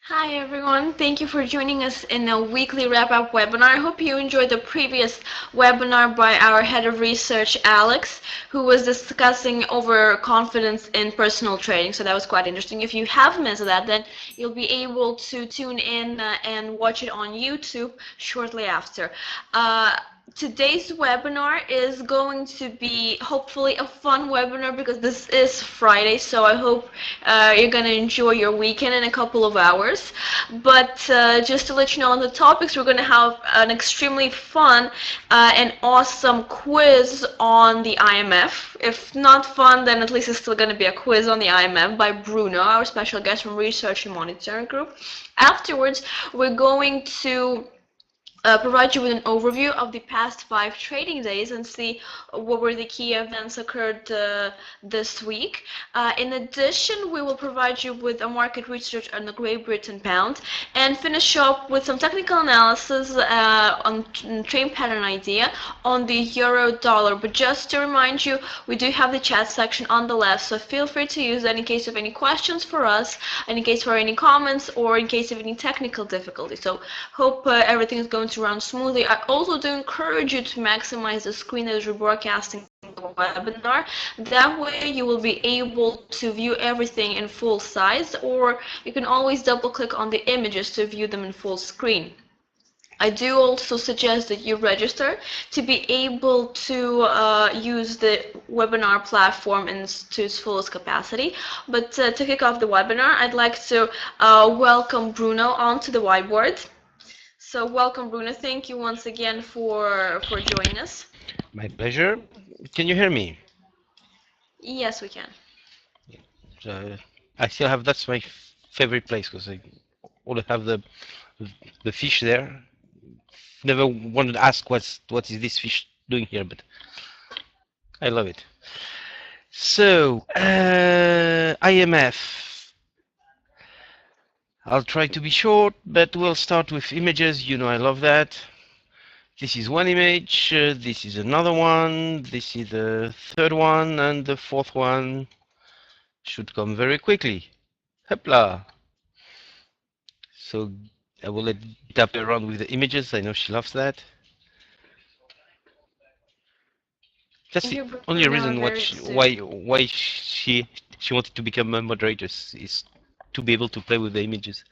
Hi everyone, thank you for joining us in a weekly wrap-up webinar. I hope you enjoyed the previous webinar by our head of research, Alex, who was discussing overconfidence in personal trading. So that was quite interesting. If you have missed that, then you'll be able to tune in and watch it on YouTube shortly after. Today's webinar is going to be hopefully a fun webinar because this is Friday, so I hope you're going to enjoy your weekend in a couple of hours. But just to let you know on the topics, we're going to have an extremely fun and awesome quiz on the IMF. If not fun, then at least it's still going to be a quiz on the IMF by Bruno, our special guest from Research and Monitoring Group. Afterwards, we're going to provide you with an overview of the past 5 trading days and see what were the key events occurred this week. In addition, we will provide you with a market research on the Great Britain pound and finish up with some technical analysis on trade pattern idea on the euro dollar. But just to remind you, we do have the chat section on the left, so feel free to use that in case of any questions for us, in case for any comments, or in case of any technical difficulty. So hope everything is going to run smoothly. I also do encourage you to maximize the screen as we're broadcasting the webinar. That way you will be able to view everything in full size, or you can always double click on the images to view them in full screen. I do also suggest that you register to be able to use the webinar platform to its fullest capacity. But to kick off the webinar, I'd like to welcome Bruno onto the whiteboard. So welcome, Bruno. Thank you once again for joining us. My pleasure. Can you hear me? Yes, we can. So I still have that's my favorite place because I always have the fish there. Never wanted to ask what is this fish doing here, but I love it. So IMF. I'll try to be short, but we'll start with images. You know I love that. This is one image, this is another one, this is the third one, and the fourth one should come very quickly. Hopla! So I will let Gita play around with the images. I know she loves that. That's Thank the you, only Bruno. reason Very why she wanted to become a moderator is to be able to play with the images.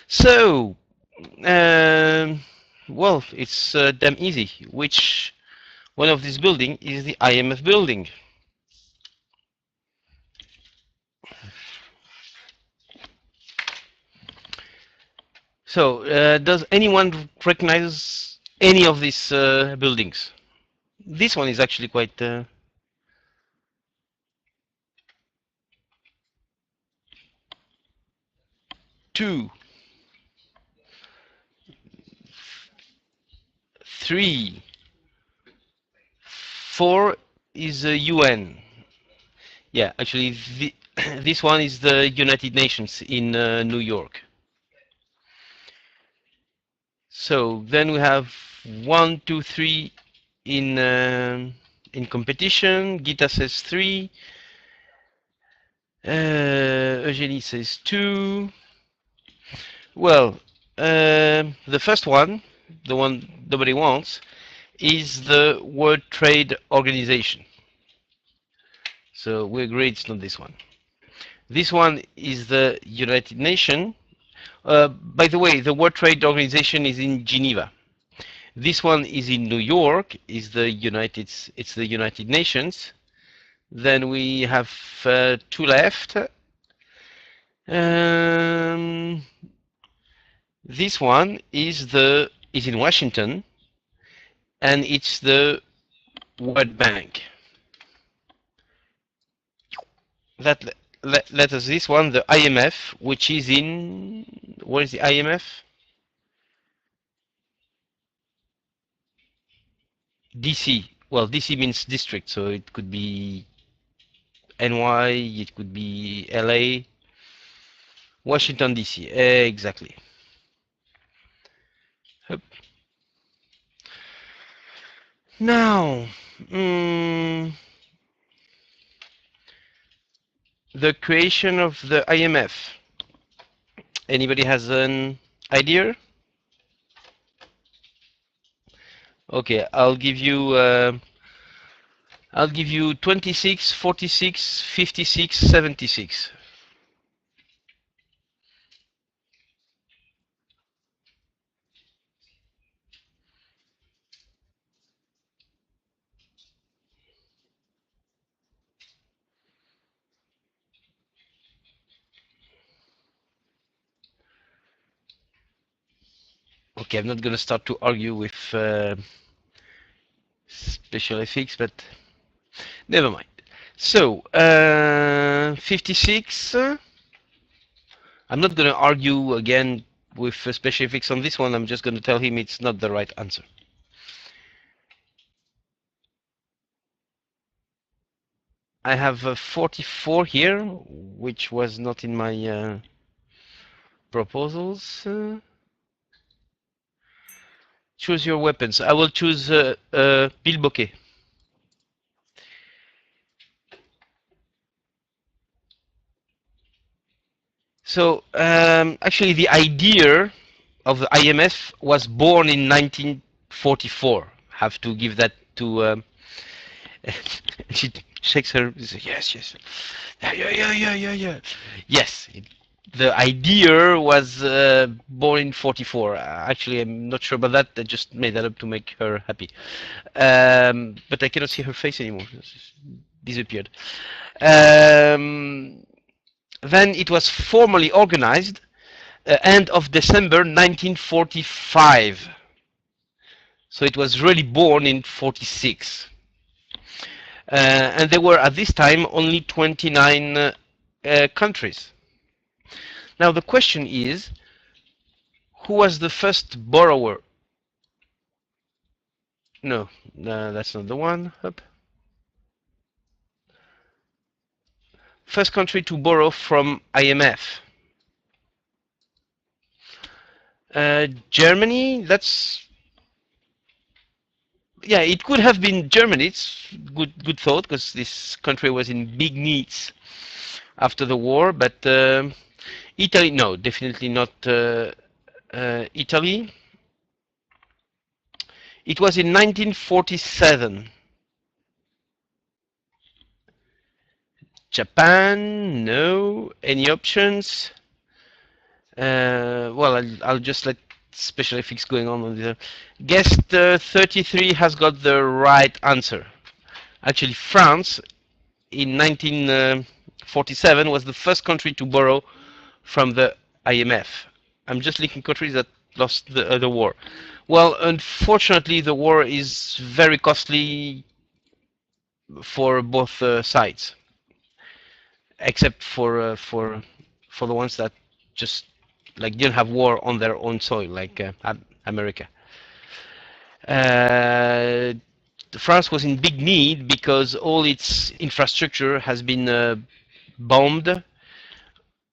So, well, it's damn easy. Which one of this building is the IMF building? So, does anyone recognize any of these buildings? This one is actually quite 2, 3, 4 is UN. Yeah, actually, this one is the United Nations in New York. So then we have 1, 2, 3 in competition. Gita says 3. Eugenie says 2. Well, the first one, the one nobody wants, is the World Trade Organization. So we agree it's not this one. This one is the United Nations. By the way, the World Trade Organization is in Geneva. This one is in New York. It's the United Nations. Then we have 2 left. This one is in Washington, and it's the World Bank. That let us this one, the IMF, which is in, where is the IMF? DC. Well, DC means district, so it could be NY, it could be LA, Washington DC, exactly. Hup. Now, the creation of the IMF. Anybody has an idea? Okay, I'll give you 26, 46, 56, 76. Okay, I'm not gonna start to argue with special effects, but never mind. So, 56. I'm not gonna argue again with special effects on this one. I'm just gonna tell him it's not the right answer. I have 44 here, which was not in my proposals. Choose your weapons. I will choose Bilboquet. So actually, the idea of the IMF was born in 1944. Have to give that to. She shakes her. Yes, yes, yeah. Yes, the idea was born in 44. Actually, I'm not sure about that. I just made that up to make her happy. But I cannot see her face anymore. It's just disappeared. Um, then it was formally organized end of December 1945. So it was really born in 46. And there were at this time only 29 countries. Now the question is, who was the first borrower? No, that's not the one. Up. First country to borrow from IMF. Germany, that's, yeah, it could have been Germany. It's good thought, because this country was in big needs after the war. But Italy, no, definitely not Italy. It was in 1947. Japan, no. Any options? Well, I'll just let special effects going on the guest 33 has got the right answer. Actually, France in 1947 was the first country to borrow from the IMF. I'm just linking countries that lost the war. Well, unfortunately, the war is very costly for both sides, except for the ones that just like didn't have war on their own soil, like America. Uh, France was in big need because all its infrastructure has been bombed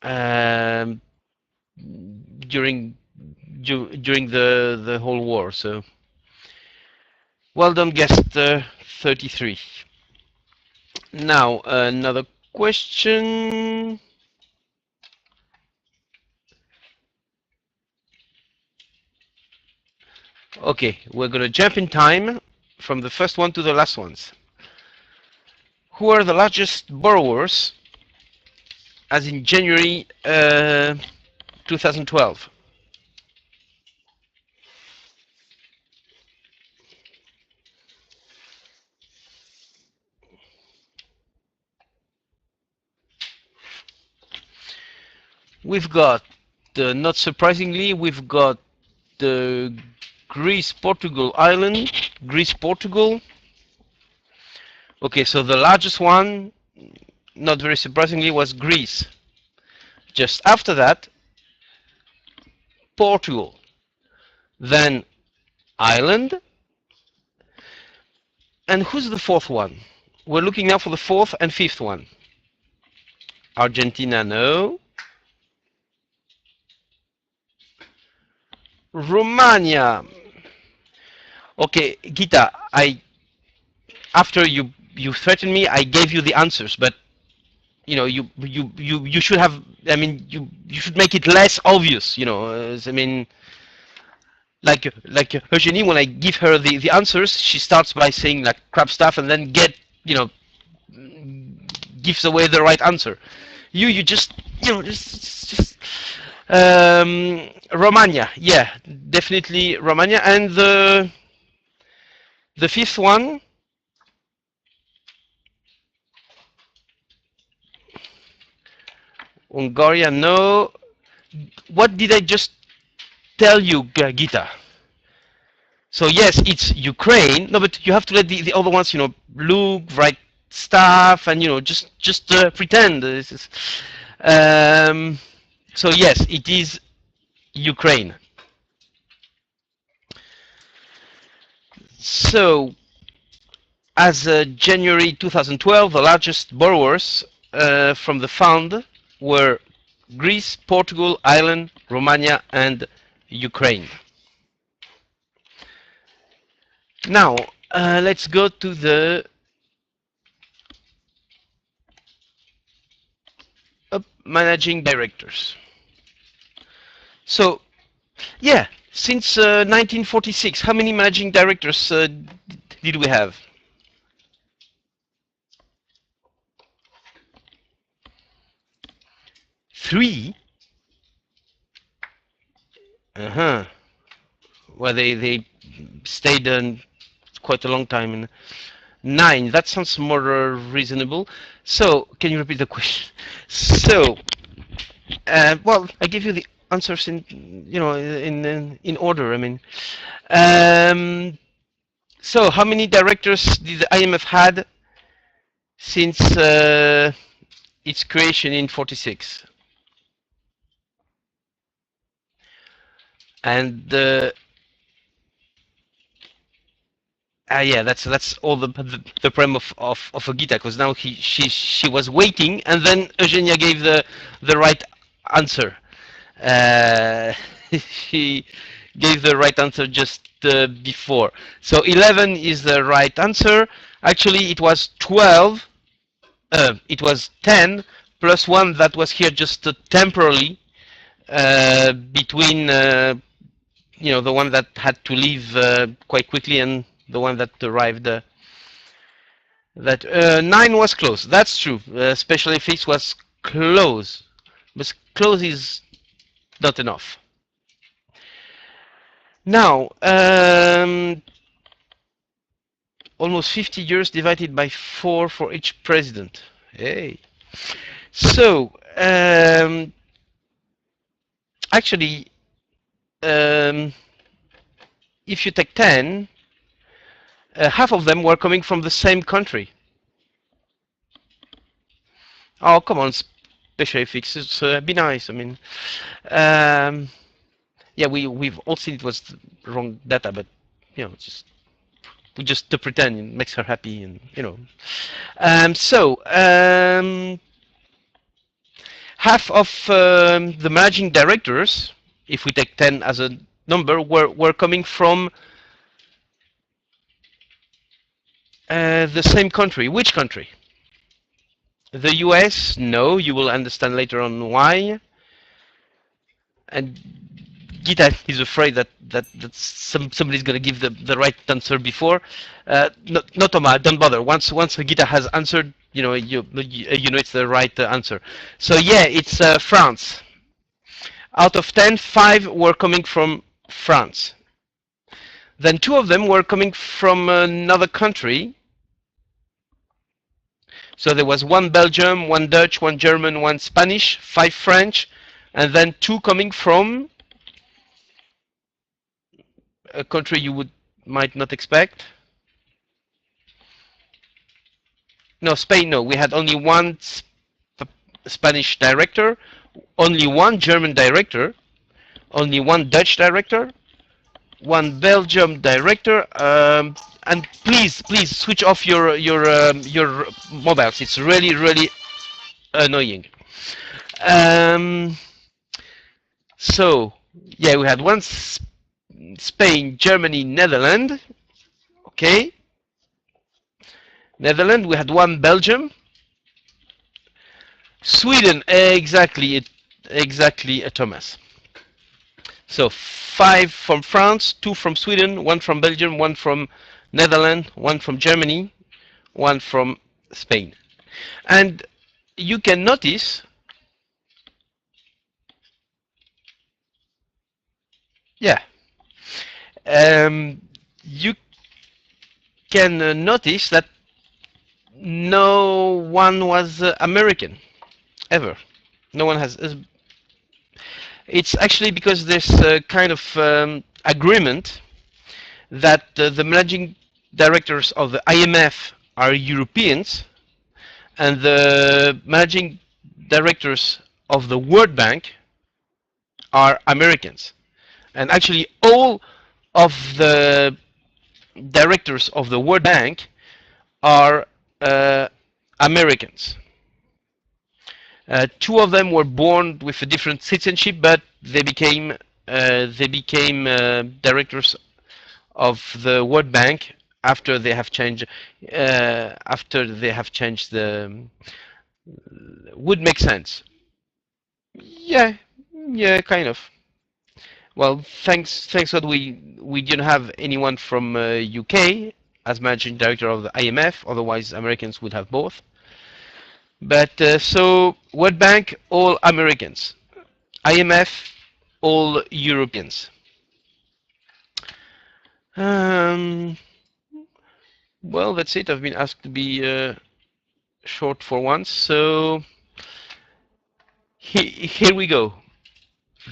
um, during during the whole war. So well done, guest 33. Now another question. Okay, we're gonna jump in time from the first one to the last ones. Who are the largest borrowers as in January 2012? We've got, not surprisingly, we've got the Greece, Portugal, Ireland, Greece, Portugal. Okay, so the largest one, not very surprisingly, was Greece. Just after that, Portugal, then Ireland, and who's the fourth one? We're looking now for the fourth and fifth one. Argentina, no. Romania. Okay, Gita, I after you threatened me, I gave you the answers, but you should have. I mean, you should make it less obvious. I mean, like Eugenie, when I give her the answers, she starts by saying like crap stuff and then you know gives away the right answer. You just just Romania, yeah, definitely Romania, and the fifth one, Hungary, no. What did I just tell you, Gita? So yes, it's Ukraine. No, but you have to let the other ones, look, write stuff, and just pretend. This is, um, so yes, it is Ukraine. So as January 2012, the largest borrowers from the fund were Greece, Portugal, Ireland, Romania, and Ukraine. Now, let's go to the managing directors. So, yeah, since 1946, how many managing directors did we have? Three? Uh-huh. Well, they stayed quite a long time. Nine, that sounds more reasonable. So, can you repeat the question? So, well, I give you the answers in order. I mean, um, so how many directors did the IMF had since its creation in '46? And yeah, that's all the problem of Agita, because now she was waiting, and then Eugenia gave the right answer. Uh, she gave the right answer just before. So 11 is the right answer. Actually, it was 12. It was 10 plus one that was here just temporarily between the one that had to leave quite quickly and the one that arrived. That 9 was close. That's true. Special effects was close, but close is not enough. Now, almost 50 years divided by 4 for each president. Hey. So, actually, if you take 10, half of them were coming from the same country. Oh, come on, special fixes. Be nice. I mean, yeah, we've all seen it was wrong data, but just to pretend it makes her happy, and so half of the managing directors, if we take 10 as a number, were coming from the same country. Which country? The US? No, you will understand later on why. And Gita is afraid that somebody's going to give the right answer before. No, Toma, don't bother. Once Gita has answered, you know it's the right answer. So yeah, it's France. Out of 10, 5 were coming from France. Then 2 of them were coming from another country. So there was 1 Belgium, 1 Dutch, 1 German, 1 Spanish, 5 French, and then 2 coming from a country you might not expect. No, Spain, no. We had only 1 Spanish director, only 1 German director, only 1 Dutch director, 1 Belgium director, and please switch off your mobiles. It's really annoying. So yeah, we had 1 Spain, Germany, Netherlands. Okay. Netherlands. We had 1 Belgium. Sweden, exactly, Thomas. So 5 from France, 2 from Sweden, 1 from Belgium, 1 from Netherlands, 1 from Germany, 1 from Spain. And you can notice, yeah, um, you can notice that no one was American ever. No one has. It's actually because there's a kind of agreement that the managing directors of the IMF are Europeans and the managing directors of the World Bank are Americans. And actually, all of the directors of the World Bank are Americans. Two of them were born with a different citizenship, but they became directors of the World Bank after they have changed the would make sense. Yeah, yeah, kind of. Well, thanks God we didn't have anyone from UK as managing director of the IMF. Otherwise, Americans would have both. But so World Bank, all Americans. IMF, all Europeans. Um, well, that's it. I've been asked to be short for once, so here we go.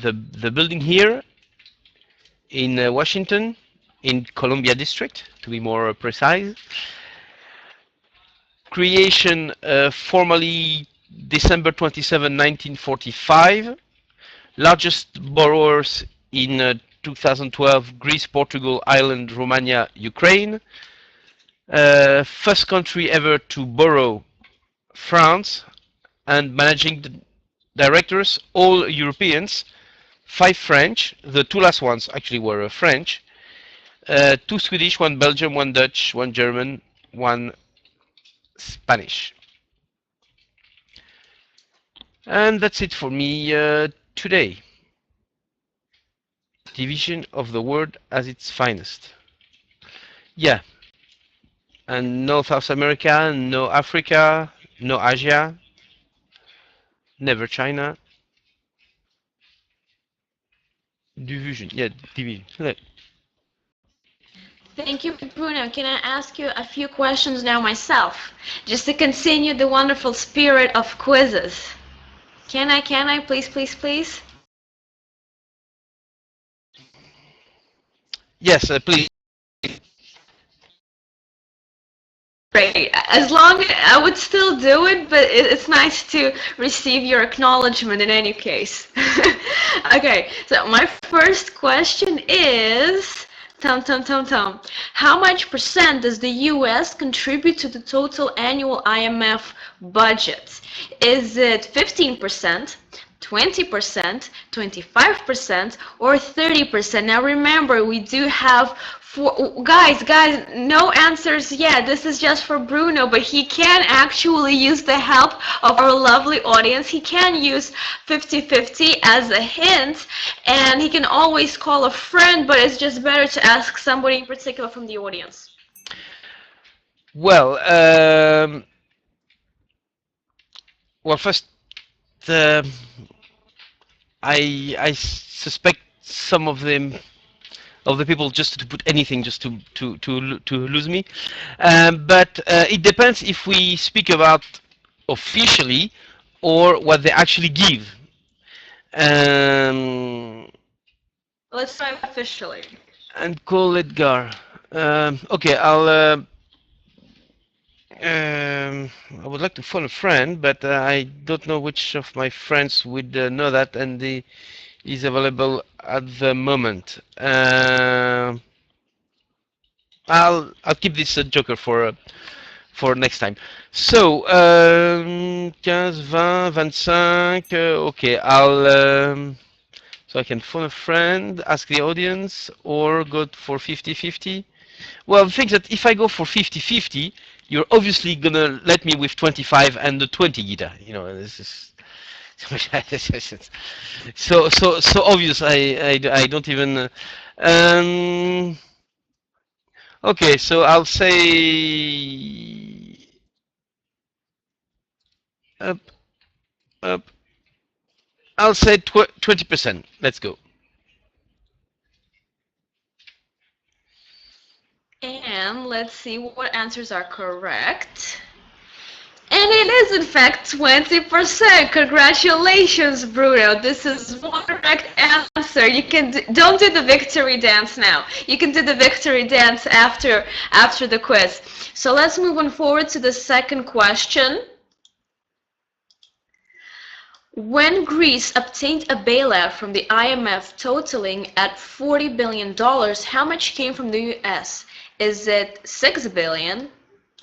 The building here in Washington, in Columbia District, to be more precise. Creation formally December 27, 1945. Largest borrowers in 2012, Greece, Portugal, Ireland, Romania, Ukraine. First country ever to borrow, France, and managing directors, all Europeans, 5 French. The 2 last ones actually were French. 2 Swedish, 1 Belgian, 1 Dutch, 1 German, 1 Spanish. And that's it for me today. Division of the world as its finest. Yeah, and no South America, no Africa, no Asia, never China. Division, yeah, division. Thank you, Bruno. Can I ask you a few questions now myself, just to continue the wonderful spirit of quizzes? Can I, please, please, please? Yes, please. Great. As long I would still do it, but it's nice to receive your acknowledgement in any case. Okay, so my first question is, how much percent does the US contribute to the total annual IMF budget? Is it 15%? 20%, 25%, or 30%. Now remember, we do have guys, no answers yet. This is just for Bruno, but he can actually use the help of our lovely audience. He can use 50-50 as a hint, and he can always call a friend, but it's just better to ask somebody in particular from the audience. Well, first, uh, I suspect some of them of the people just to put anything just to lose me, but it depends if we speak about officially or what they actually give. Um, Let's try officially. and call Edgar. Okay, I would like to phone a friend, but I don't know which of my friends would know that, and the is available at the moment. I'll keep this joker for next time. So 15, 20, 25. Okay, so I can phone a friend, ask the audience, or go for 50-50. Well, the thing is that if I go for 50-50, you're obviously gonna let me with 25 and the 20 guitar. You know, this is So obvious. I don't even. Um, okay, so I'll say up, up. I'll say 20%. Let's go. And let's see what answers are correct. And it is in fact 20%. Congratulations, Bruno. This is one correct answer. You can don't do the victory dance now. You can do the victory dance after the quiz. So let's move on forward to the second question. When Greece obtained a bailout from the IMF totaling at $40 billion, how much came from the US? Is it 6 billion,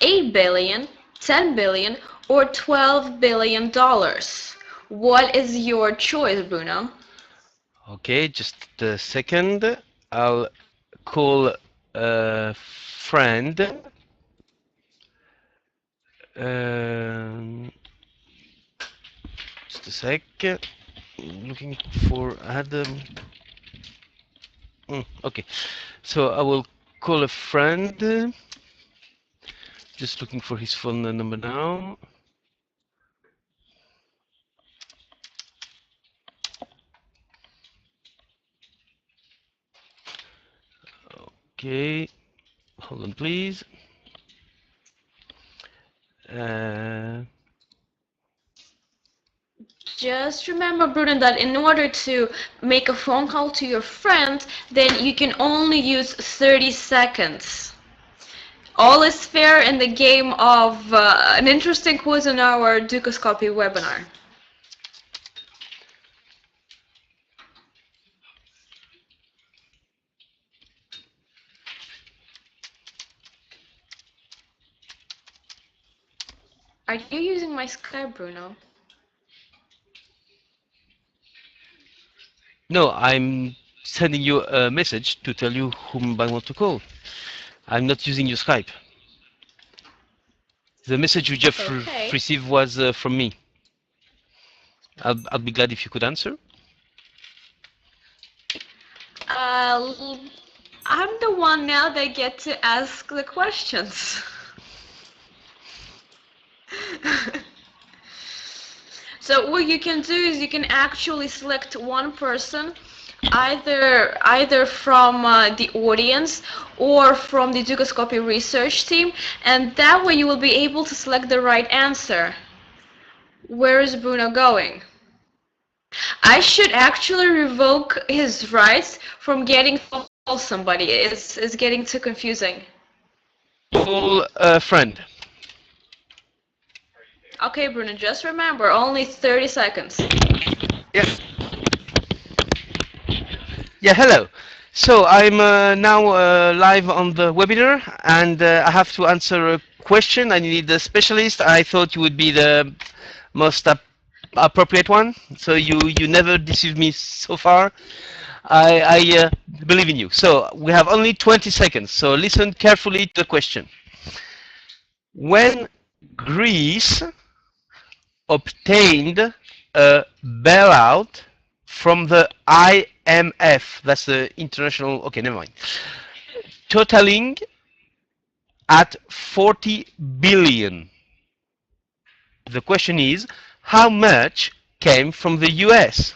8 billion, 10 billion, or 12 billion dollars? What is your choice, Bruno? Okay, just a second. I'll call a friend. Um, just a sec. Looking for Adam. Okay, so I will call a friend. Just looking for his phone number now. Okay, hold on, please. Uh, Just remember, Bruno, that in order to make a phone call to your friend, then you can only use 30 seconds. All is fair in the game of an interesting quiz on our Dukascopy webinar. Are you using my Skype, Bruno? no, I'm sending you a message to tell you whom I want to call. I'm not using your Skype. The message you just Okay. received was from me. I'll be glad if you could answer. Uh, I'm the one now that get to ask the questions. So what you can do is you can actually select one person, either from the audience or from the Dukascopy research team, and that way you will be able to select the right answer. Where is Bruno going? I should actually revoke his rights from getting to call somebody. It's getting too confusing. Call a friend. Okay, Bruno, just remember, only 30 seconds. Yeah. Yeah, hello. So I'm now live on the webinar, and I have to answer a question. I need a specialist. I thought you would be the most appropriate one. So you never deceived me so far. I believe in you. So we have only 20 seconds. So listen carefully to the question. When Greece obtained a bailout from the IMF. That's the international. Okay, never mind. Totaling at 40 billion. The question is, how much came from the US?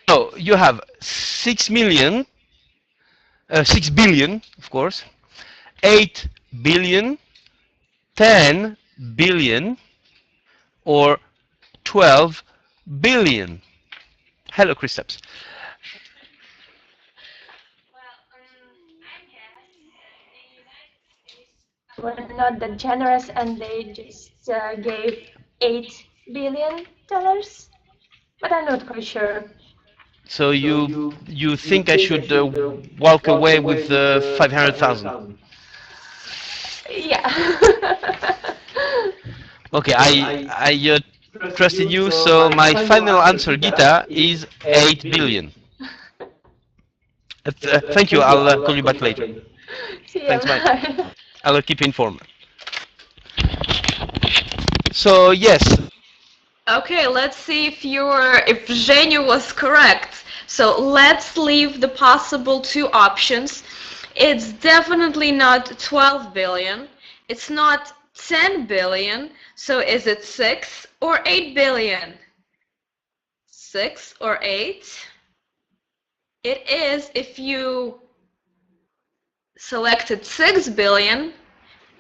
So you have 6 million, 6 billion, of course, 8 billion, 10 billion, or 12 billion. Hello, Kristaps. Were not that generous and they just gave $8 billion, but I'm not quite sure. So So you you think I think I should should walk walk away away with with 500,000? 500,000? Yeah. Okay, Okay, I I trust trusted you. you. So So my my final final answer, answer, Gita, Gita, is is 8 8 billion. billion. Thank you. Thank you. I'll I'll call you call back you back later. later. Thanks, bye. TMI. I'll keep you informed. So yes, Okay, let's see if Zhenya was correct. So let's leave the possible two options. It's definitely not 12 billion. It's not 10 billion. So is it 6 or 8 billion? 6 or 8? It is if you selected 6 billion,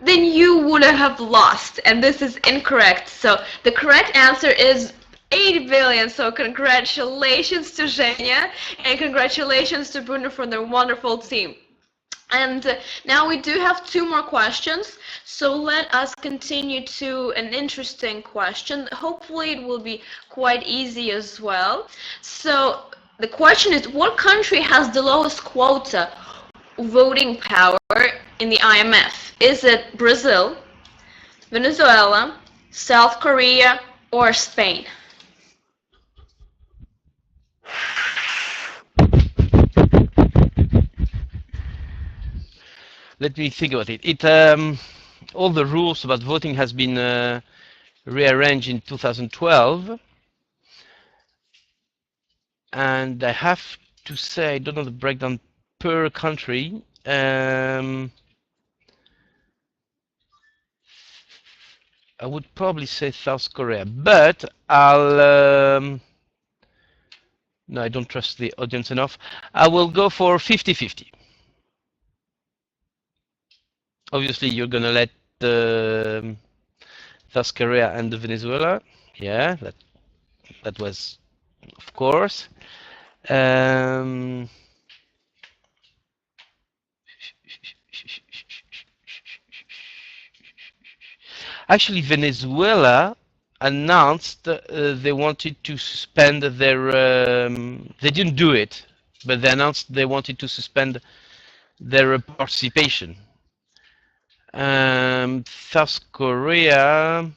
then you would have lost, and this is incorrect. So the correct answer is 8 billion. So congratulations to Zhenya, and congratulations to Bruno for their wonderful team. And now we do have two more questions, so let us continue to an interesting question. Hopefully it will be quite easy as well. So the question is, what country has the lowest quota voting power in the IMF? Is it Brazil, Venezuela, South Korea, or Spain? let me think about it. All the rules about voting has been rearranged in 2012, and I have to say I don't know the breakdown per country. I would probably say South Korea, but no, I don't trust the audience enough. I will go for 50-50. Obviously, you're gonna let the South Korea and the Venezuela. Yeah, that was, of course. Um, Actually, Venezuela announced they wanted to suspend their. They didn't do it, but they announced they wanted to suspend their participation. South Korea.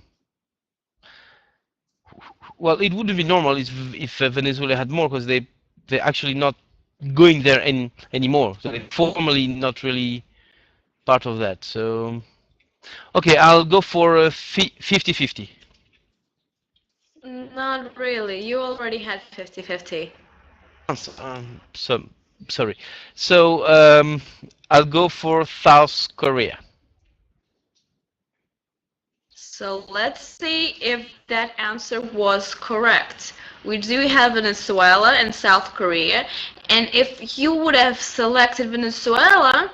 Well, it wouldn't be normal if Venezuela had more, because they're actually not going there anymore. So they're formally not really part of that. So okay, I'll go for 50-50. Not really. You already had 50-50. So sorry. So I'll go for South Korea. So let's see if that answer was correct. We do have Venezuela and South Korea, and if you would have selected Venezuela,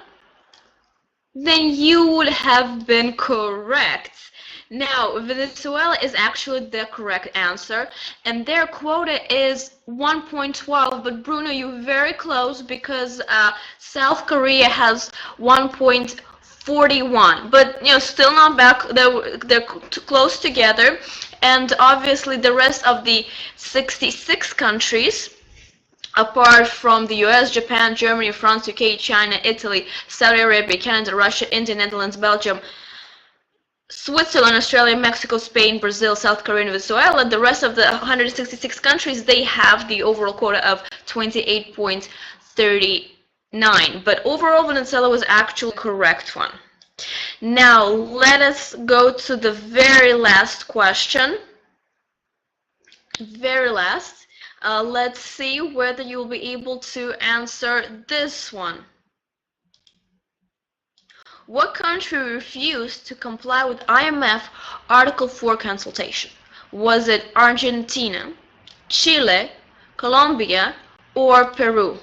then you would have been correct. Now, Venezuela is actually the correct answer, and their quota is 1.12, but Bruno, you're very close because South Korea has 1.41, but still not back. They're close together, and obviously the rest of the 66 countries, apart from the US, Japan, Germany, France, UK, China, Italy, Saudi Arabia, Canada, Russia, India, Netherlands, Belgium, Switzerland, Australia, Mexico, Spain, Brazil, South Korea, and Venezuela, the rest of the 166 countries, they have the overall quota of 28.39. But overall, Venezuela was actually the correct one. Now, let us go to the very last question. Very last. Let's see whether you'll be able to answer this one. What country refused to comply with IMF Article 4 consultation? Was it Argentina, Chile, Colombia, or Peru?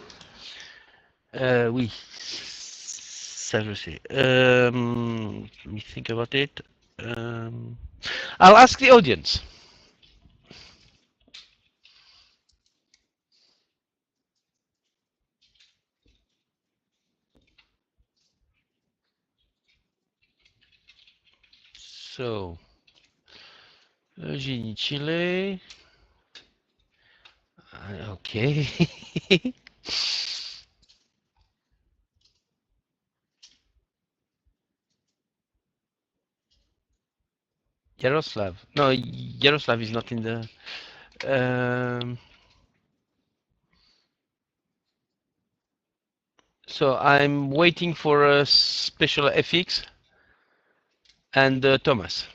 Oui, ça je sais. Let me think about it. I'll ask the audience. So, Eugenie, Chile. Okay. Yaroslav. No, Yaroslav is not in the. So I'm waiting for a special FX and Thomas.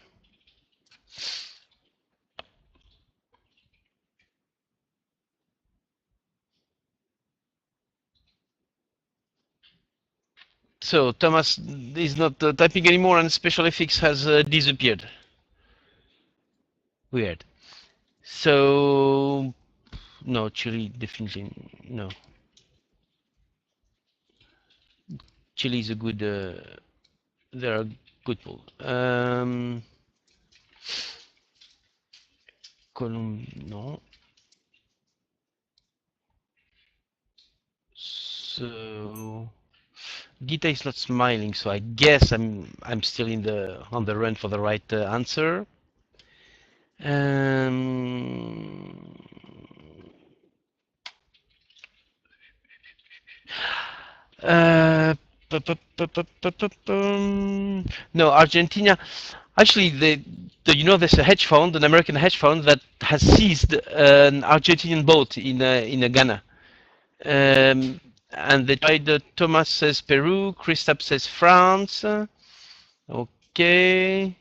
So Thomas is not typing anymore, and special FX has disappeared. Weird. So no, Chile definitely no. Chile is a good. They're a good pool. No. So Gita is not smiling, so I guess I'm still in the on the run for the right answer. Uh, no, Argentina. Actually, you know, there's a hedge fund, an American hedge fund that has seized an Argentinian boat in Ghana. And they tried. Thomas says Peru. Christophe says France. Okay.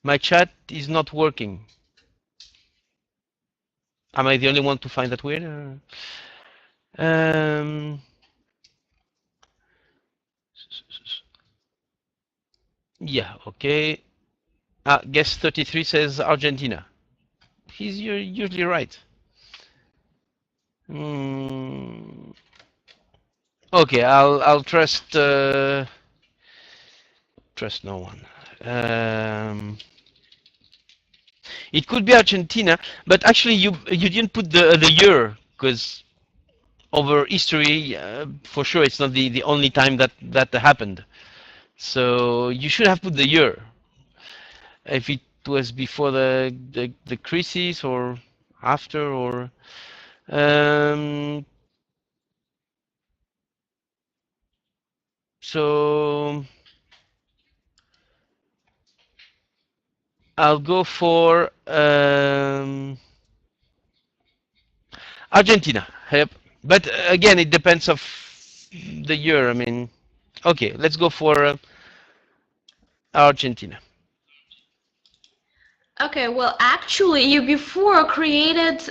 My chat is not working. Am I the only one to find that weird? Yeah. Okay. Guess 33 says Argentina. He's usually right. Okay, I'll trust trust no one. It could be Argentina, but actually you didn't put the year, because over history, for sure it's not the only time that happened. So you should have put the year. If it was before the crisis or after, or so I'll go for Argentina. Yep. But again, it depends of the year. I mean, okay, let's go for Argentina. Okay, well, actually, you before left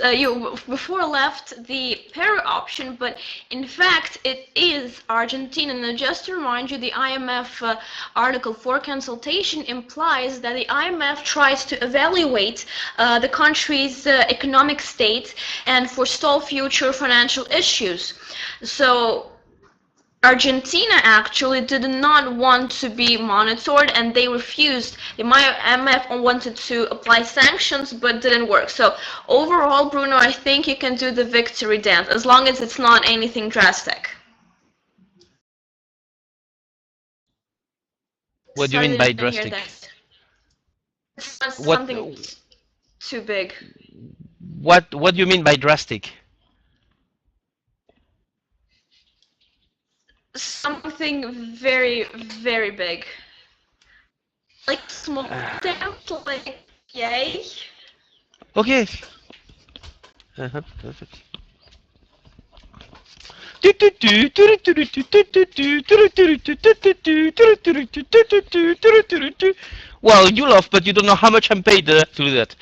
the Peru option, but in fact, it is Argentina. And just to remind you, the IMF article for consultation implies that the IMF tries to evaluate the country's economic state and forestall future financial issues. So Argentina actually did not want to be monitored, and they refused. The IMF wanted to apply sanctions, but didn't work. So overall, Bruno, I think you can do the victory dance, as long as it's not anything drastic. What do you Sorry, mean by didn't hear drastic? that. It's not What something too big. what do you mean by drastic? Something very, very big. Like small dance, like yay. Okay. Perfect. Well, you laugh, but you don't know how much I'm paid to do that.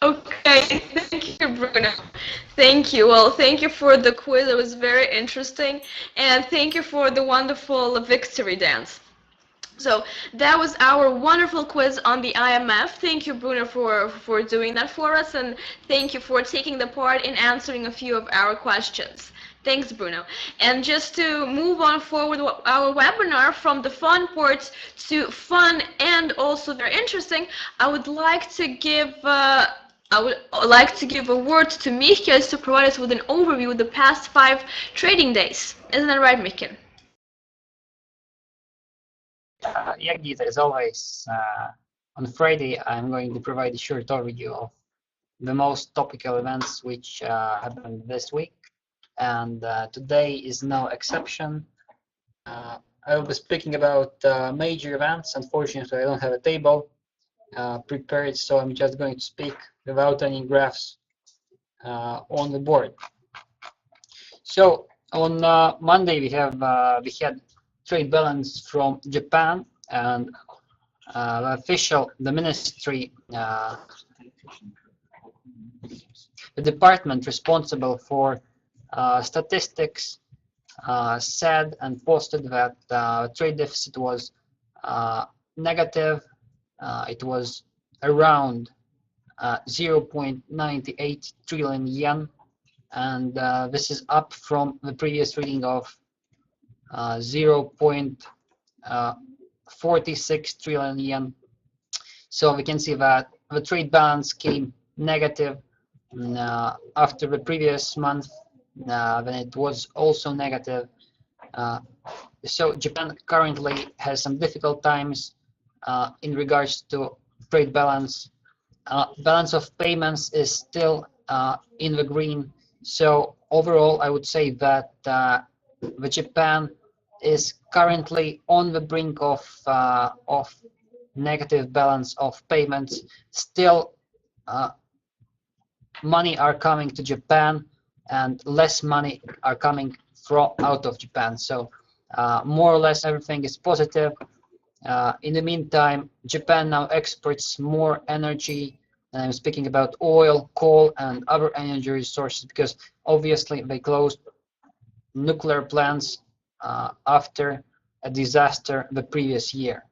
Okay, thank you, Bruno. Thank you. Well, thank you for the quiz. It was very interesting. And thank you for the wonderful victory dance. So that was our wonderful quiz on the IMF. Thank you, Bruno, for doing that for us. And thank you for taking the part in answering a few of our questions. Thanks, Bruno. And just to move on forward with our webinar from the fun parts to fun and also very interesting, I would like to give a word to Michael to provide us with an overview of the past 5 trading days. Isn't that right, Michael? Yeah, Gita, as always, on Friday, I'm going to provide a short overview of the most topical events which happened this week. And today is no exception. I will be speaking about major events. Unfortunately, I don't have a table prepared, so I'm just going to speak without any graphs on the board. So on Monday we had trade balance from Japan, and the ministry, the department responsible for statistics said and posted that trade deficit was negative. It was around 0.98 trillion yen, and this is up from the previous reading of 0.46 trillion yen. So we can see that the trade balance came negative after the previous month when it was also negative. So Japan currently has some difficult times in regards to trade balance. Balance of payments is still in the green. So overall, I would say that the Japan is currently on the brink of negative balance of payments. Still, money are coming to Japan, and less money are coming from out of Japan. So more or less everything is positive. In the meantime, Japan now exports more energy, and I'm speaking about oil, coal, and other energy resources, because obviously they closed nuclear plants after a disaster the previous year.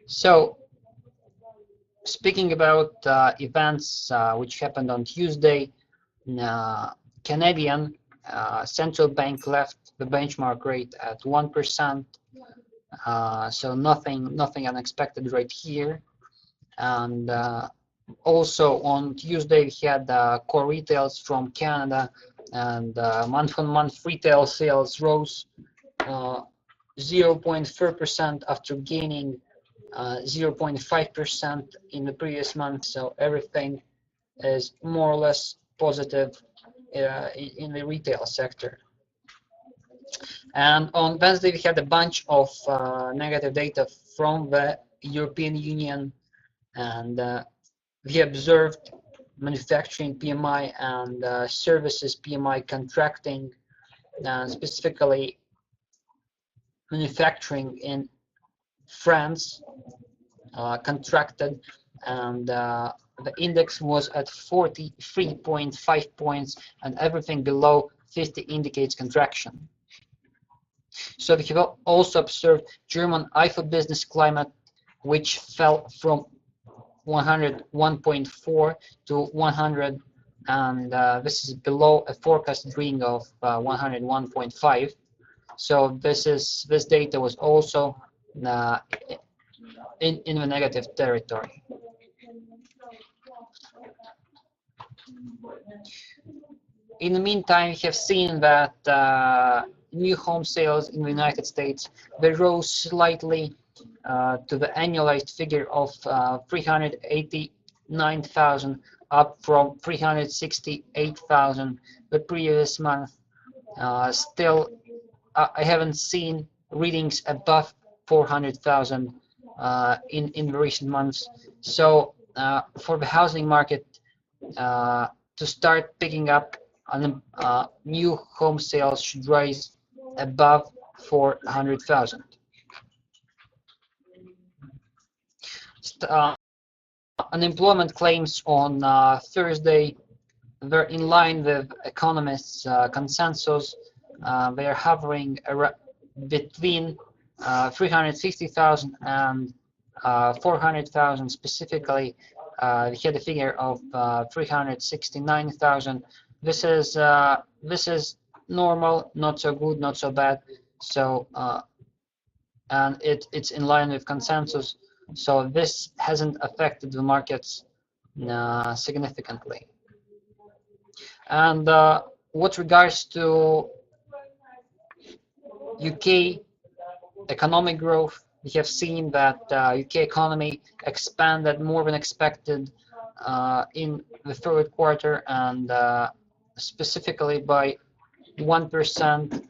So, speaking about events which happened on Tuesday, Canadian central bank left the benchmark rate at 1%. So nothing unexpected right here. And also on Tuesday we had core retails from Canada, and month-on-month retail sales rose 0.4% after gaining 0.5% in the previous month. So everything is more or less positive in the retail sector. And on Wednesday we had a bunch of negative data from the European Union, and we observed manufacturing PMI and services PMI contracting, specifically manufacturing in France contracted, and the index was at 43.5 points, and everything below 50 indicates contraction. So we have also observed German IFO business climate, which fell from 101.4 to 100, and this is below a forecasted reading of 101.5. So this data was also in the negative territory. In the meantime, we have seen that new home sales in the United States, they rose slightly to the annualized figure of 389,000, up from 368,000 the previous month. Still, I haven't seen readings above 400,000 in the recent months. So for the housing market to start picking up, new home sales should rise above 400,000. Unemployment claims on Thursday were in line with economists' consensus. They are hovering between 360,000 and 400,000. Specifically, we had a figure of 369,000. This is normal, not so good, not so bad. So and it's in line with consensus. So this hasn't affected the markets significantly. And what regards to UK economic growth, we have seen that UK economy expanded more than expected in the third quarter, and specifically by 1%.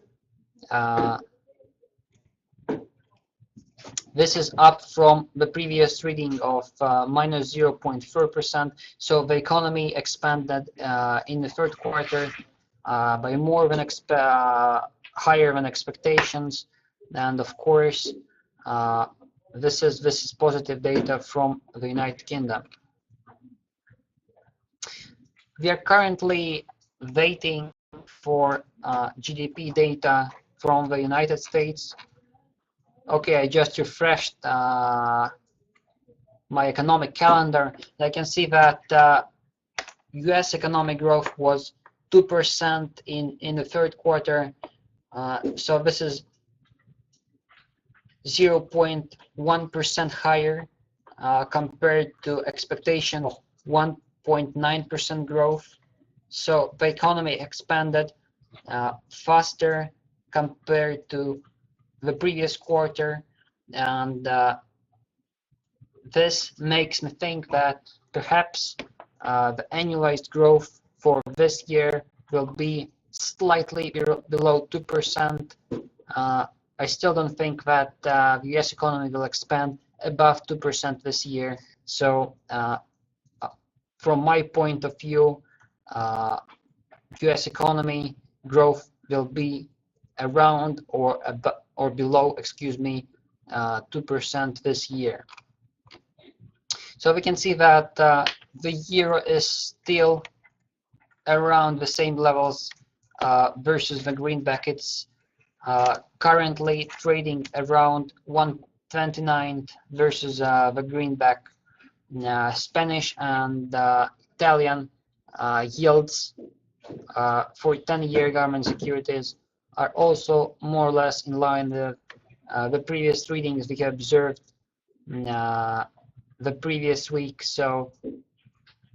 This is up from the previous reading of minus 0.4%. So the economy expanded in the third quarter by more than higher than expectations, and of course, this is positive data from the United Kingdom. We are currently waiting for GDP data from the United States. Okay, I just refreshed my economic calendar. I can see that US economic growth was 2% in the third quarter. So this is 0.1% higher compared to expectation of 1.9% growth. So the economy expanded faster compared to the previous quarter, and this makes me think that perhaps the annualized growth for this year will be slightly below 2%. I still don't think that the US economy will expand above 2% this year. So from my point of view, US economy growth will be around or below, 2% this year. So we can see that the euro is still around the same levels versus the greenback. It's currently trading around 129 versus the greenback. Spanish and Italian yields for 10-year government securities are also more or less in line with the previous readings we have observed the previous week. So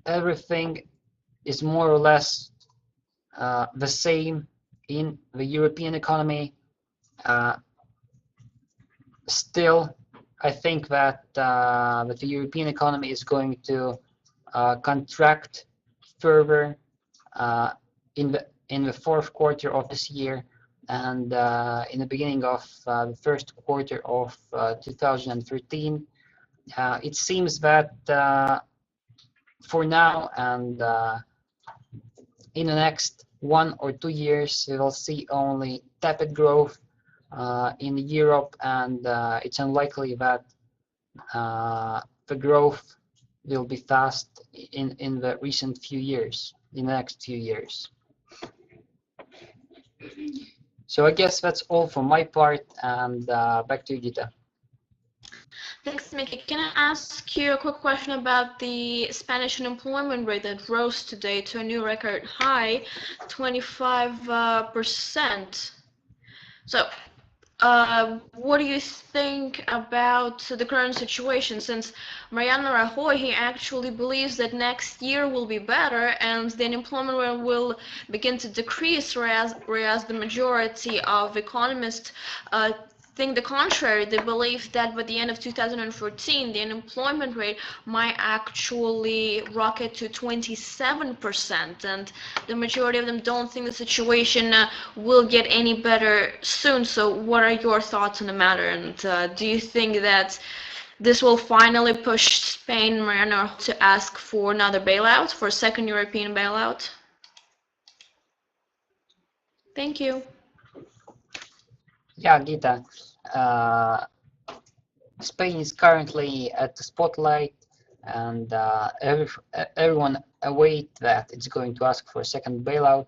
everything is more or less the same in the European economy. Still, I think that the European economy is going to contract further in the fourth quarter of this year, and in the beginning of the first quarter of 2013. It seems that for now and in the next 1 or 2 years, we will see only tepid growth in Europe, and it's unlikely that the growth will be fast in the recent few years, in the next few years. So I guess that's all for my part, and back to you, Gita. Thanks, Mickey. Can I ask you a quick question about the Spanish unemployment rate that rose today to a new record high, 25%? So, what do you think about the current situation? Since Mariano Rajoy, he actually believes that next year will be better and the unemployment rate will begin to decrease, whereas the majority of economists think the contrary. They believe that by the end of 2014, the unemployment rate might actually rocket to 27%, and the majority of them don't think the situation will get any better soon. So what are your thoughts on the matter, and do you think that this will finally push Spain, Mariano, to ask for another bailout, for a second European bailout? Thank you. Yeah, Gita. Spain is currently at the spotlight, and everyone await that it's going to ask for a second bailout.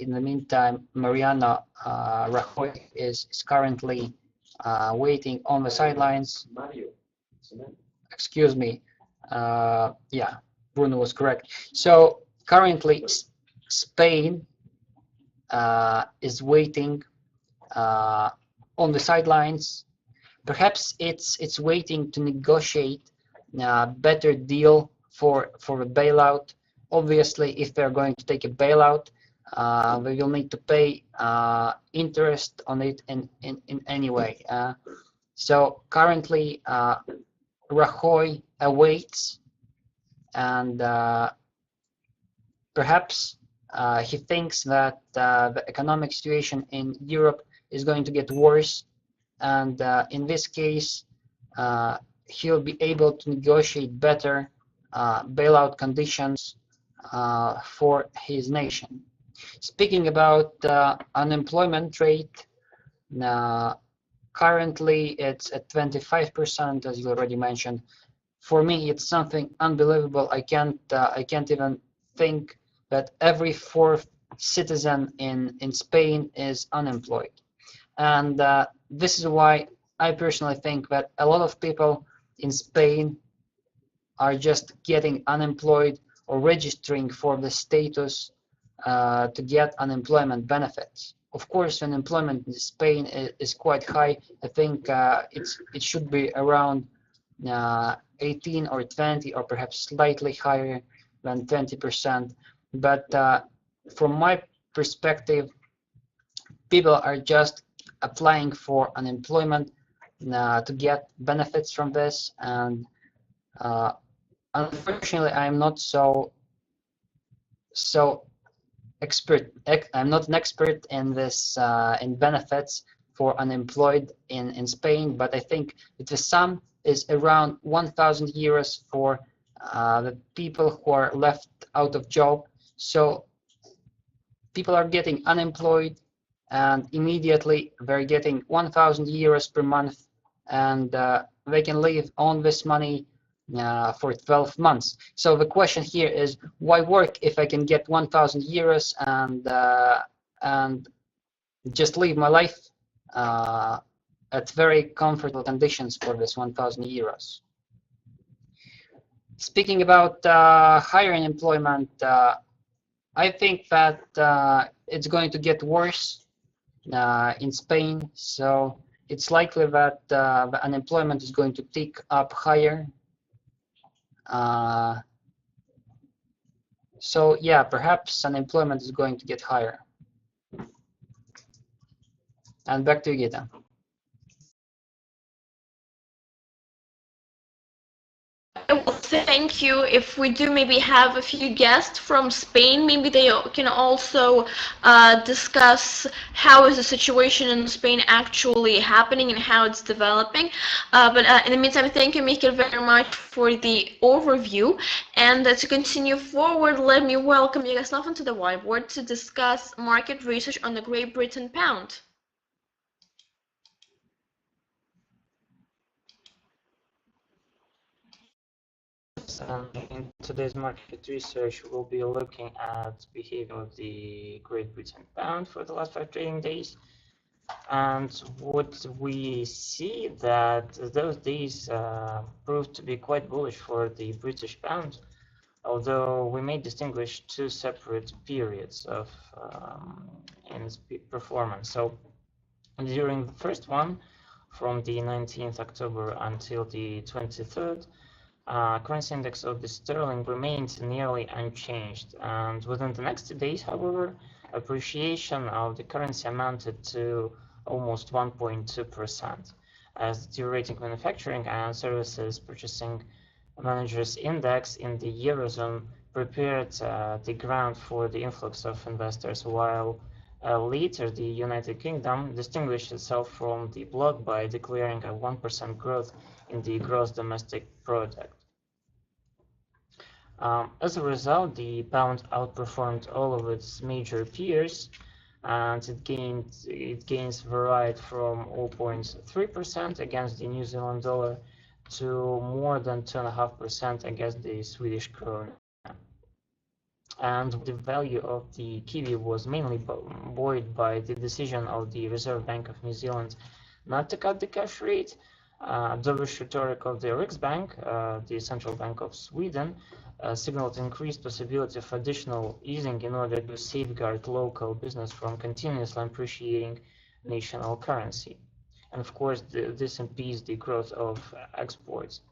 In the meantime, Mariano Rajoy is currently waiting on the sidelines. Excuse me. Yeah, Bruno was correct. So currently, Spain is waiting on the sidelines. Perhaps it's waiting to negotiate a better deal for a bailout. Obviously, if they're going to take a bailout, they will need to pay interest on it in any way. So currently, Rajoy awaits, and perhaps he thinks that the economic situation in Europe is going to get worse, and in this case, he'll be able to negotiate better bailout conditions for his nation. Speaking about unemployment rate, currently it's at 25%, as you already mentioned. For me, it's something unbelievable. I can't even think that every fourth citizen in Spain is unemployed, and this is why I personally think that a lot of people in Spain are just getting unemployed or registering for the status to get unemployment benefits. Of course, unemployment in Spain is quite high. I think it should be around 18 or 20, or perhaps slightly higher than 20%. But from my perspective, people are just applying for unemployment to get benefits from this, and unfortunately, I'm not so expert. I'm not an expert in this in benefits for unemployed in Spain, but I think that the sum is around 1,000 euros for the people who are left out of job. So people are getting unemployed, and immediately they're getting 1,000 euros per month, and they can live on this money for 12 months. So the question here is, why work if I can get 1,000 euros and just live my life at very comfortable conditions for this 1,000 euros? Speaking about higher unemployment, I think that it's going to get worse in Spain. So it's likely that the unemployment is going to tick up higher. So yeah, perhaps unemployment is going to get higher. And back to you, Gita. Well, thank you. If we do maybe have a few guests from Spain, maybe they can also discuss how is the situation in Spain actually happening and how it's developing. But in the meantime, thank you, Mikhail, very much for the overview. And to continue forward, let me welcome Dukascopy onto the whiteboard to discuss market research on the Great Britain pound. In today's market research, we'll be looking at behavior of the Great Britain pound for the last 5 trading days. And what we see that those days proved to be quite bullish for the British pound, although we may distinguish two separate periods of in performance. So during the first one, from the 19th October until the 23rd, currency index of the sterling remained nearly unchanged, and within the next 2 days, however, appreciation of the currency amounted to almost 1.2%, as the rating manufacturing and services purchasing managers index in the Eurozone prepared the ground for the influx of investors, while later the United Kingdom distinguished itself from the bloc by declaring a 1% growth in the gross domestic product. As a result, the pound outperformed all of its major peers, and it gains varied from 0.3% against the New Zealand dollar to more than 2.5% against the Swedish krona. And the value of the kiwi was mainly buoyed by the decision of the Reserve Bank of New Zealand not to cut the cash rate. Dovish rhetoric of the Riksbank, the Central Bank of Sweden, signaled increased possibility of additional easing in order to safeguard local business from continuously appreciating national currency. And of course, this impedes the growth of exports.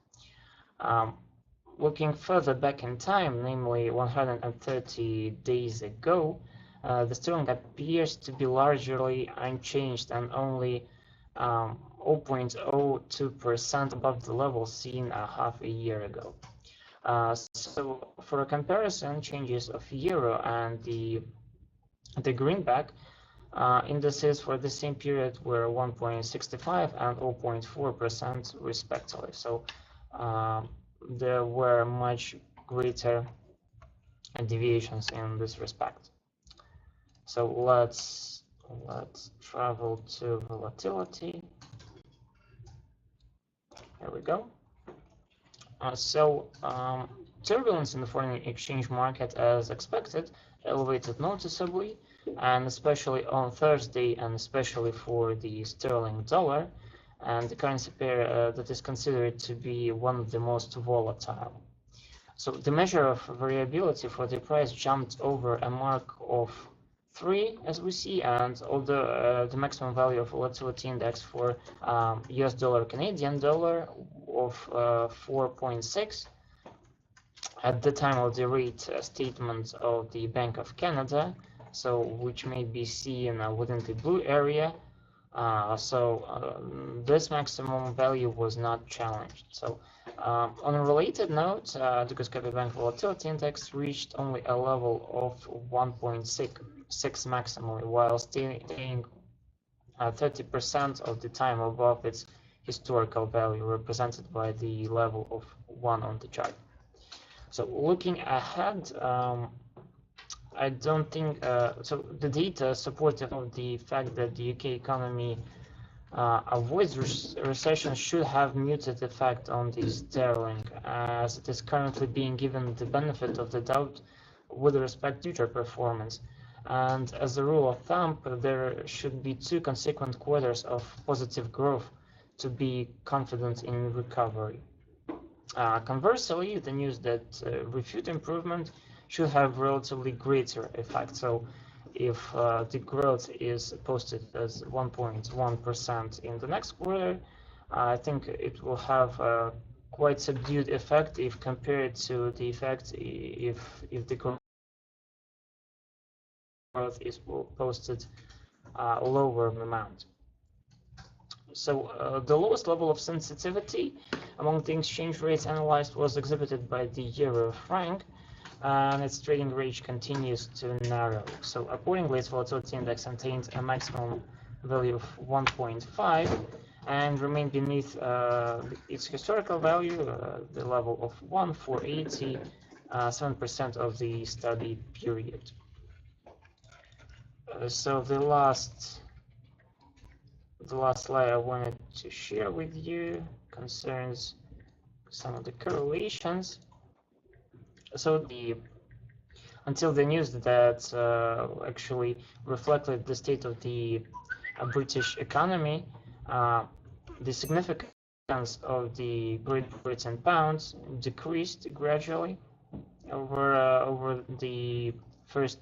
Looking further back in time, namely 130 days ago, the sterling appears to be largely unchanged and only 0.02% above the level seen half a year ago. So for a comparison, changes of euro and the greenback, Indices for the same period were 1.65 and 0.4% respectively. So there were much greater deviations in this respect. So let's travel to volatility. Here we go. Turbulence in the foreign exchange market, as expected, elevated noticeably, and especially on Thursday, and especially for the sterling dollar, and the currency pair that is considered to be one of the most volatile. So the measure of variability for the price jumped over a mark of 3, as we see, and although the maximum value of volatility index for US dollar Canadian dollar of 4.6 at the time of the rate statement of the Bank of Canada, so which may be seen within the blue area. This maximum value was not challenged. So on a related note, Dukascopy Bank Volatility Index reached only a level of 1.6 maximally, while staying 30% of the time above its historical value, represented by the level of 1 on the chart. So looking ahead, I don't think so. The data supportive of the fact that the UK economy avoids recession should have muted effect on the sterling, as it is currently being given the benefit of the doubt with respect to future performance. And as a rule of thumb, there should be 2 consequent quarters of positive growth to be confident in recovery. Conversely, the news that refute improvement should have relatively greater effect. So if the growth is posted as 1.1% in the next quarter, I think it will have a quite subdued effect if compared to the effect if the growth is posted lower amount. So the lowest level of sensitivity among the exchange rates analyzed was exhibited by the euro franc, and its trading range continues to narrow. So accordingly, its volatility index attained a maximum value of 1.5 and remained beneath its historical value, the level of 1 for 87% of the study period. So the last slide I wanted to share with you concerns some of the correlations. So until the news that actually reflected the state of the British economy, the significance of the Great Britain pounds decreased gradually over the first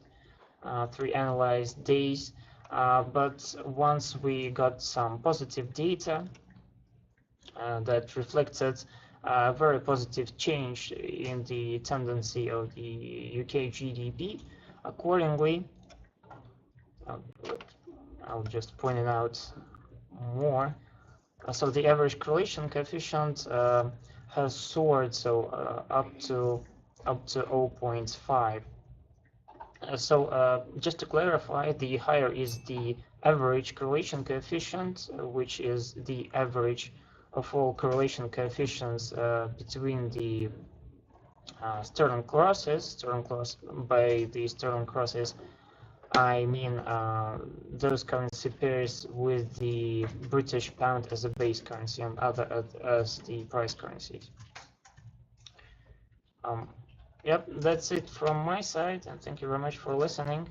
3 analyzed days. But once we got some positive data that reflected a very positive change in the tendency of the UK GDP, accordingly, I'll just point it out more. So the average correlation coefficient has soared, so up to 0.5. Just to clarify, the higher is the average correlation coefficient, which is the average of all correlation coefficients between the sterling crosses. By the sterling crosses, I mean those currency pairs with the British pound as a base currency and other as the price currencies. Yep, that's it from my side, and thank you very much for listening.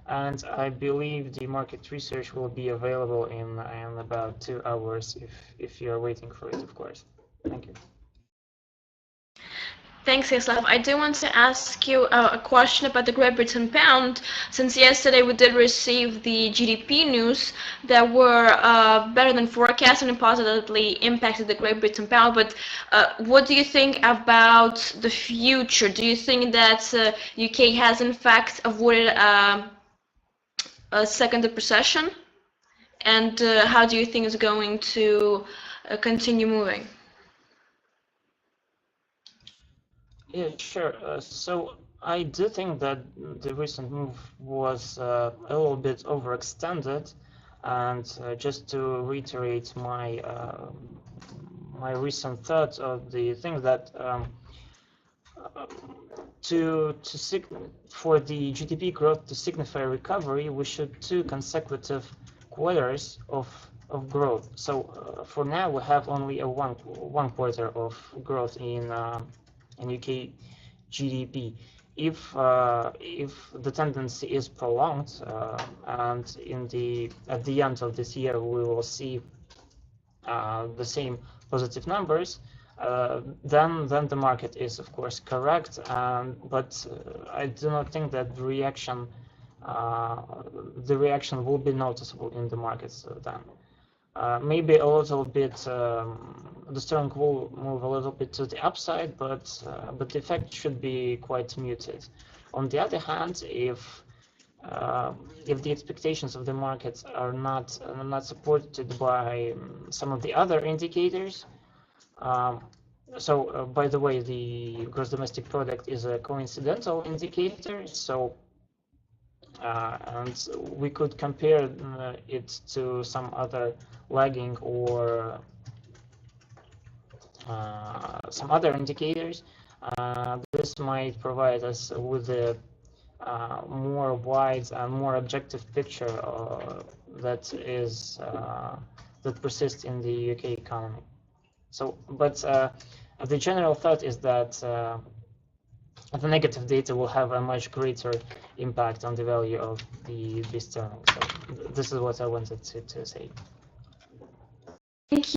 And I believe the market research will be available in about 2 hours if you are waiting for it, of course. Thank you. Thanks, Yaslav. I do want to ask you a question about the Great Britain pound. Since yesterday we did receive the GDP news that were better than forecast and positively impacted the Great Britain pound. But what do you think about the future? Do you think that UK has in fact avoided a second recession? And how do you think it's going to continue moving? Yeah, sure. I do think that the recent move was a little bit overextended, and just to reiterate my recent thoughts of the thing that for the GDP growth to signify recovery, we should 2 consecutive quarters of growth. So for now, we have only a one quarter of growth in UK GDP. If the tendency is prolonged, and at the end of this year we will see the same positive numbers, then the market is of course correct. But I do not think that the reaction will be noticeable in the markets then. Maybe a little bit, the sterling will move a little bit to the upside, but the effect should be quite muted. On the other hand, if the expectations of the markets are not supported by some of the other indicators, by the way, the gross domestic product is a coincidental indicator, so and we could compare it to some other lagging or some other indicators. This might provide us with a more wide and more objective picture that persists in the UK economy. So, but the general thought is that the negative data will have a much greater impact on the value of the sterling. So this is what I wanted to say. Thank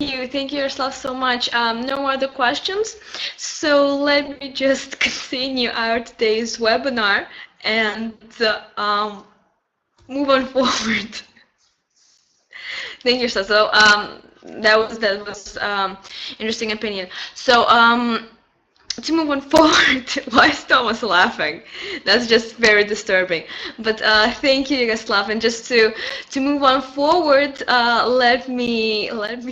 you yourself so much. No other questions, so let me just continue our today's webinar and move on forward. Thank you, so that was interesting opinion. So to move on forward, why is Thomas laughing? That's just very disturbing. But thank you, Yaroslav. And just to move on forward, let me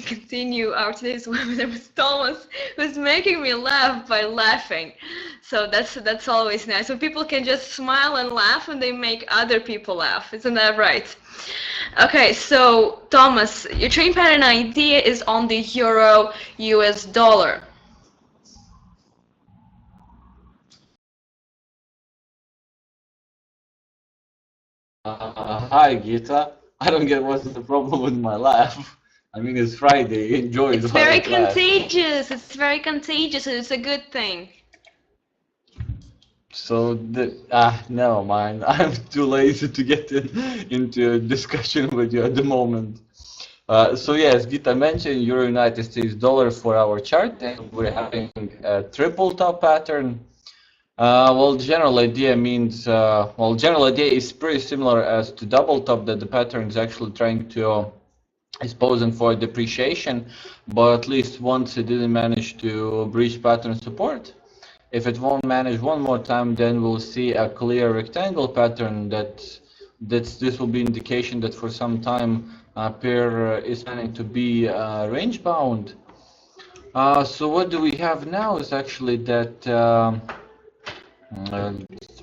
continue our today's webinar with Thomas, who's making me laugh by laughing. So that's always nice. So people can just smile and laugh, and they make other people laugh. Isn't that right? Okay, so Thomas, your trading pattern idea is on the euro US dollar. Hi, Gita. I don't get what's the problem with my laugh. I mean, it's Friday. Enjoy it. It's very contagious. It's very contagious. It's a good thing. So never mind. I'm too lazy to get into a discussion with you at the moment. So yes, Gita mentioned Euro United States dollar for our chart, and we're having a triple top pattern. Well, general idea means, general idea is pretty similar as to double top, that the pattern is actually trying to, is posing for depreciation, but at least once it didn't manage to breach pattern support. If it won't manage one more time, then we'll see a clear rectangle pattern this will be indication that for some time pair is planning to be range bound. So what do we have now is actually that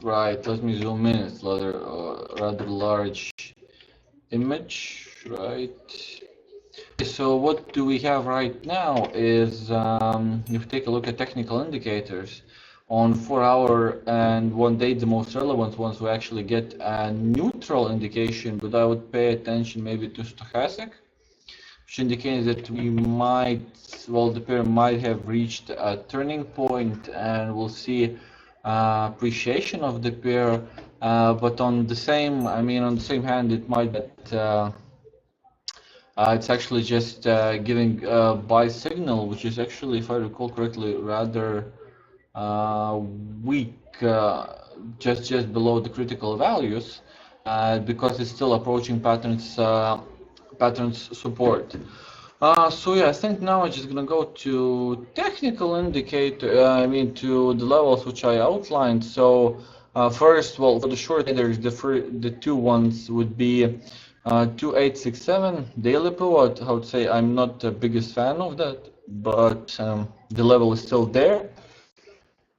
right, let me zoom in. It's rather large image, right? So what do we have right now is, if you take a look at technical indicators, on 4-hour and 1 day, the most relevant ones will actually get a neutral indication, but I would pay attention maybe to stochastic, which indicates that we might, the pair might have reached a turning point, and we'll see appreciation of the pair, but on the same hand, it might that it's actually just giving a buy signal, which is actually, if I recall correctly, rather weak, just below the critical values, because it's still approaching patterns support. So yeah, I think now I'm just gonna go to technical indicator, to the levels which I outlined. So first, for the short traders, the two ones would be 2867 daily pivot. I would say I'm not the biggest fan of that, but the level is still there.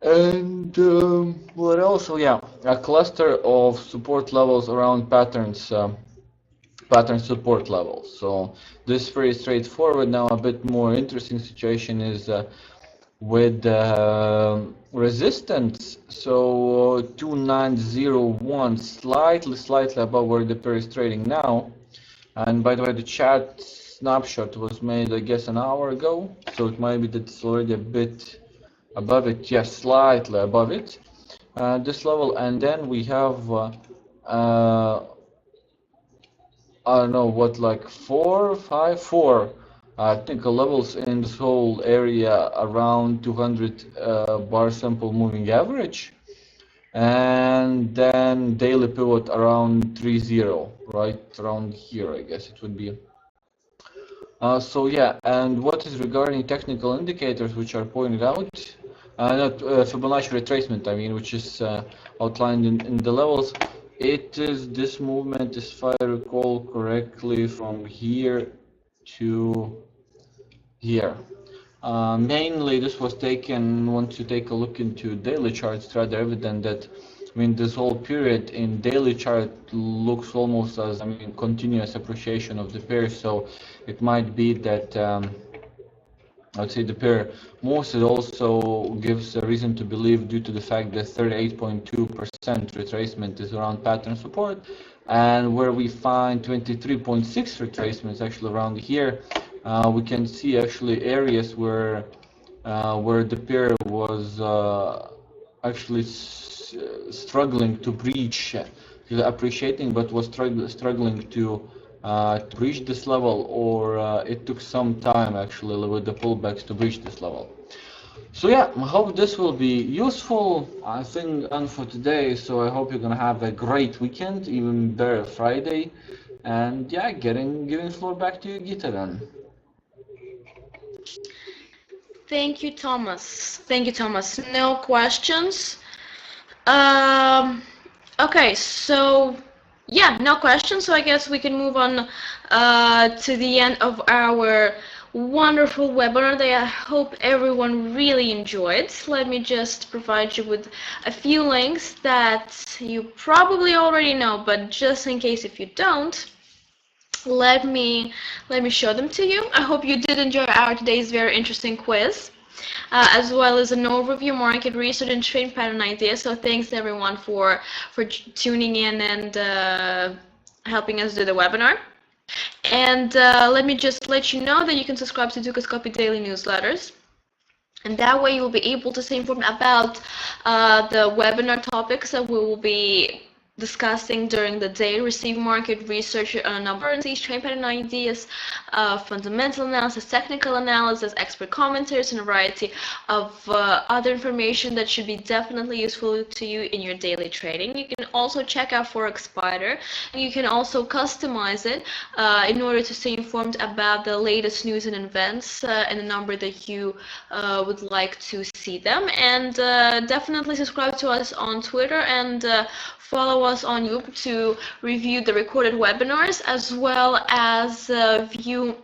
And what else? Oh yeah, a cluster of support levels around patterns, pattern support levels. So this is very straightforward. Now a bit more interesting situation is with resistance. So 2901, slightly above where the pair is trading now. And by the way, the chat snapshot was made, I guess, an hour ago. So it might be that it's already a bit above it. Yes, slightly above it. This level, and then we have I don't know what, like four technical levels in this whole area around 200 bar simple moving average, and then daily pivot around 30, right around here, I guess it would be. So yeah, and what is regarding technical indicators which are pointed out, not Fibonacci retracement, I mean, which is outlined in the levels. It is this movement, if I recall correctly, from here to here. Mainly, this was taken, once you take a look into daily charts, it's rather evident that, I mean, this whole period in daily chart looks almost as, I mean, continuous appreciation of the pair. So it might be that I would say the pair moves. It also gives a reason to believe, due to the fact that 38.2% retracement is around pattern support, and where we find 23.6 retracements actually around here. We can see actually areas where the pair was actually struggling to breach, appreciating, but was struggling to reach this level, or it took some time actually with the pullbacks to reach this level. So yeah, I hope this will be useful. I think done for today. So I hope you're gonna have a great weekend, even better Friday. And yeah, giving floor back to you, Gita, then. Thank you, Thomas. Thank you, Thomas. No questions. Um, okay, so yeah, no questions. So I guess we can move on to the end of our wonderful webinar that I hope everyone really enjoyed. Let me just provide you with a few links that you probably already know, but just in case if you don't, let me show them to you. I hope you did enjoy our today's very interesting quiz, as well as an overview, market research, and trade pattern ideas. So thanks everyone for tuning in and helping us do the webinar. And let me just let you know that you can subscribe to Dukascopy daily newsletters. And that way you'll be able to stay informed about the webinar topics that we will be discussing during the day, receive market research on a number of these trade pattern ideas, fundamental analysis, technical analysis, expert commentaries, and a variety of other information that should be definitely useful to you in your daily trading. You can also check out Forex Spider, and you can also customize it in order to stay informed about the latest news and events and the number that you would like to see them. And definitely subscribe to us on Twitter and follow us on YouTube to review the recorded webinars, as well as view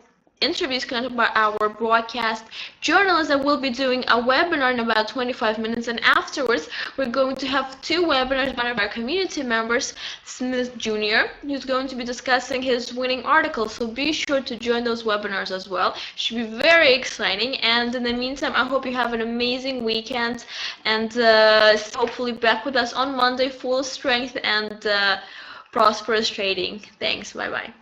interviews conducted by our broadcast journalists that will be doing a webinar in about 25 minutes, and afterwards we're going to have two webinars by our community members, Smith Jr., who's going to be discussing his winning article, so be sure to join those webinars as well. Should be very exciting, and in the meantime I hope you have an amazing weekend, and hopefully back with us on Monday full of strength and prosperous trading. Thanks, bye bye.